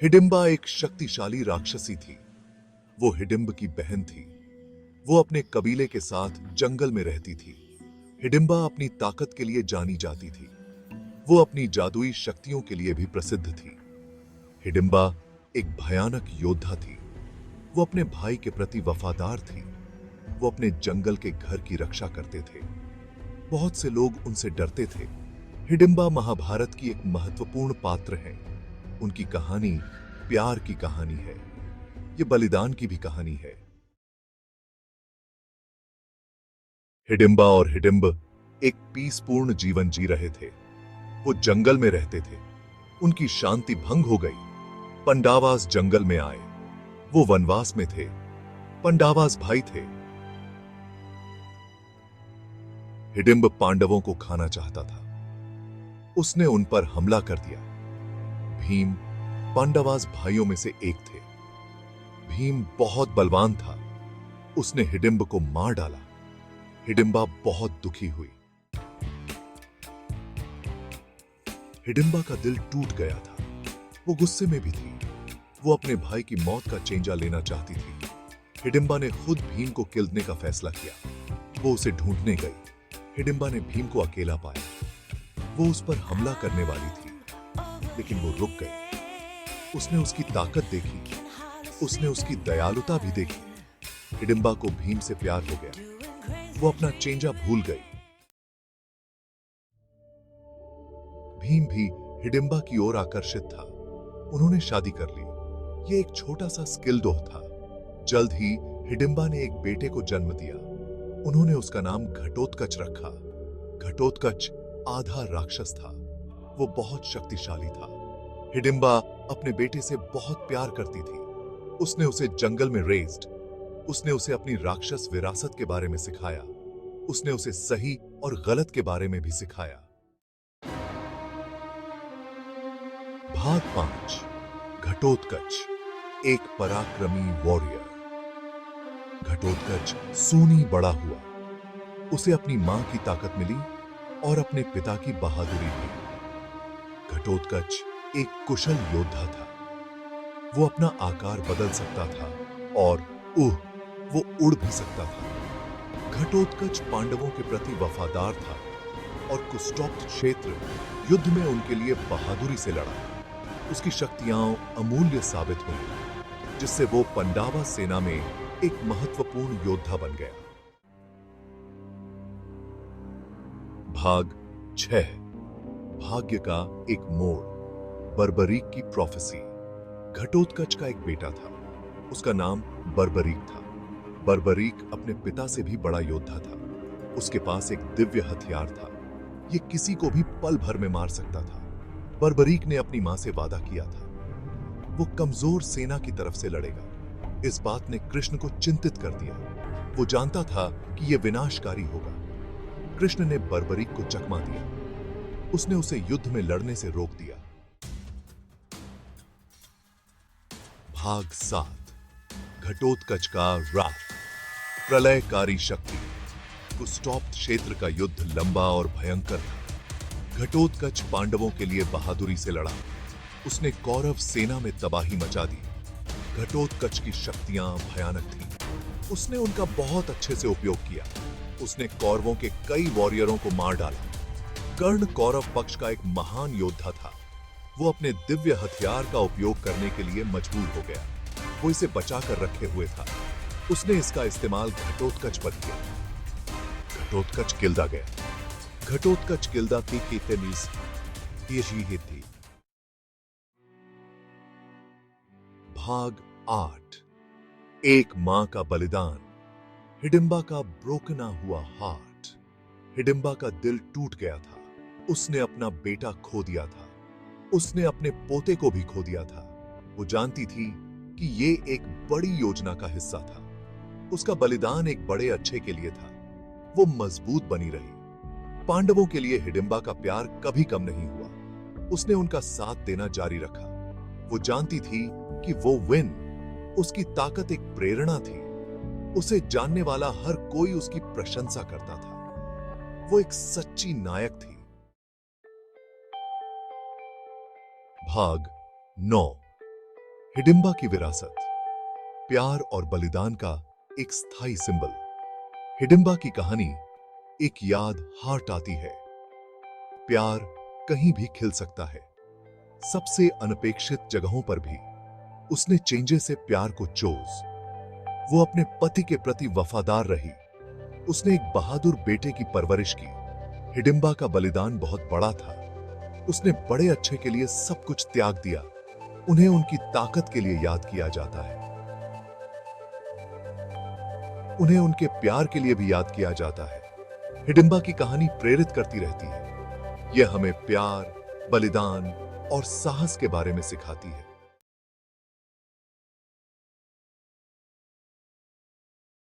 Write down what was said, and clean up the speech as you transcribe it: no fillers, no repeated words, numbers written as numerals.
हिडिंबा एक शक्तिशाली राक्षसी थी। वो हिडिंब की बहन थी। वो अपने कबीले के साथ जंगल में रहती थी। हिडिंबा अपनी ताकत के लिए जानी जाती थी। वो अपनी जादुई शक्तियों के लिए भी प्रसिद्ध थी। हिडिंबा एक भयानक योद्धा थी। वो अपने भाई के प्रति वफादार थी। वो अपने जंगल के घर की रक्षा करते थे। बहुत से लोग उनसे डरते थे। हिडिंबा महाभारत की एक महत्वपूर्ण पात्र है। उनकी कहानी प्यार की कहानी है। ये बलिदान की भी कहानी है। हिडिंबा और हिडिंब एक पीसपूर्ण जीवन जी रहे थे। वो जंगल में रहते थे। उनकी शांति भंग हो गई। पंडावास जंगल में आए। वो वनवास में थे। पंडावास भाई थे। हिडिंब पांडवों को खाना चाहता था। उसने उन पर हमला कर दिया। भीम पांडवास भाइयों में से एक थे। भीम बहुत बलवान था। उसने हिडिंब को मार डाला। हिडिंबा बहुत दुखी हुई। हिडिंबा का दिल टूट गया था। वो गुस्से में भी थी। वो अपने भाई की मौत का चेंजा लेना चाहती थी। हिडिंबा ने खुद भीम को किलने का फैसला किया। वो उसे ढूंढने गई। हिडिंबा ने भीम को अकेला पाया। वो उस पर हमला करने वाली थी, लेकिन वो रुक गई। उसने उसकी ताकत देखी। उसने उसकी दयालुता भी देखी। हिडिंबा को भीम से प्यार हो गया। वो अपना चेंजा भूल गई। भीम भी हिडिंबा की ओर आकर्षित था। उन्होंने शादी कर ली। ये एक छोटा सा स्किल्डोह था। जल्द ही हिडिंबा ने एक बेटे को जन्म दिया। उन्होंने उसका नाम घटोत्कच रखा। घटोत्कच आधा राक्षस था। वो बहुत शक्तिशाली था। हिडिंबा अपने बेटे से बहुत प्यार करती थी। उसने उसे जंगल में रेज्ड। उसने उसे अपनी राक्षस विरासत के बारे में सिखाया। उसने उसे सही और गलत के बारे में भी सिखाया। भाग 5। घटोत्कच एक पराक्रमी वॉरियर। घटोत्कच सूनी बड़ा हुआ। उसे अपनी मां की ताकत मिली और अपने पिता की बहादुरी भी। घटोत्कच एक कुशल योद्धा था। वो अपना आकार बदल सकता था और वो उड़ भी सकता था। घटोत्कच पांडवों के प्रति वफादार था और कुस्टोप्त क्षेत्र युद्ध में उनके लिए बहादुरी से लड़ा। उसकी शक्तियां अमूल्य साबित हुई, जिससे वो पंडावा सेना में एक महत्वपूर्ण योद्धा बन गया। भाग 6। भाग्य का एक मोड़। बर्बरीक की प्रोफेसी। घटोत्कच का एक बेटा था। उसका नाम बर्बरीक था। बर्बरीक अपने पिता से भी बड़ा योद्धा था। उसके पास एक दिव्य हथियार था। ये किसी को भी पल भर में मार सकता था। बर्बरीक ने अपनी मां से वादा किया था, वो कमजोर सेना की तरफ से लड़ेगा। इस बात ने कृष्ण को चिंतित कर दिया। वो जानता था कि यह विनाशकारी होगा। कृष्ण ने बर्बरीक को चकमा दिया। उसने उसे युद्ध में लड़ने से रोक दिया। भाग 7। घटोत्कच का रात। प्रलयकारी शक्ति। कुस्टोप्त क्षेत्र का युद्ध लंबा और भयंकर था। घटोत्कच पांडवों के लिए बहादुरी से लड़ा। उसने कौरव सेना में तबाही मचा दी। घटोत्कच की शक्तियां भयानक थीं। उसने उनका बहुत अच्छे से उपयोग किया। उसने कौरवों के कई वॉरियरों को मार डाला। कर्ण कौरव पक्ष का एक महान योद्धा था। वो अपने दिव्य हथियार का उपयोग करने के लिए मजबूर हो गया। वो इसे बचाकर रखे हुए था। उसने इसका इस्तेमाल घटोत्कच पर किया। घटोत्कच किल्दा गया। घटोत्कच किल्दा की तेनीस ही थी। भाग 8। एक मां का बलिदान। हिडिंबा का ब्रोकना हुआ हार्ट। हिडिंबा का दिल टूट गया था। उसने अपना बेटा खो दिया था। उसने अपने पोते को भी खो दिया था। वो जानती थी कि ये एक बड़ी योजना का हिस्सा था। उसका बलिदान एक बड़े अच्छे के लिए था। वो मजबूत बनी रही। पांडवों के लिए हिडिंबा का प्यार कभी कम नहीं हुआ। उसने उनका साथ देना जारी रखा। वो जानती थी कि वो विन, उसकी ताकत एक प्रेरणा थी। उसे जानने वाला हर कोई उसकी प्रशंसा करता था। वो एक सच्ची नायक थी। भाग 9। हिडिंबा की विरासत, प्यार और बलिदान का एक स्थायी सिंबल। हिडिंबा की कहानी एक याद हार्ट आती है। प्यार कहीं भी खिल सकता है, सबसे अनपेक्षित जगहों पर भी। उसने चेंजे से प्यार को चोज। वो अपने पति के प्रति वफादार रही। उसने एक बहादुर बेटे की परवरिश की। हिडिंबा का बलिदान बहुत बड़ा था। उसने बड़े अच्छे के लिए सब कुछ त्याग दिया। उन्हें उनकी ताकत के लिए याद किया जाता है। उन्हें उनके प्यार के लिए भी याद किया जाता है। हिडिंबा की कहानी प्रेरित करती रहती है। यह हमें प्यार, बलिदान और साहस के बारे में सिखाती है।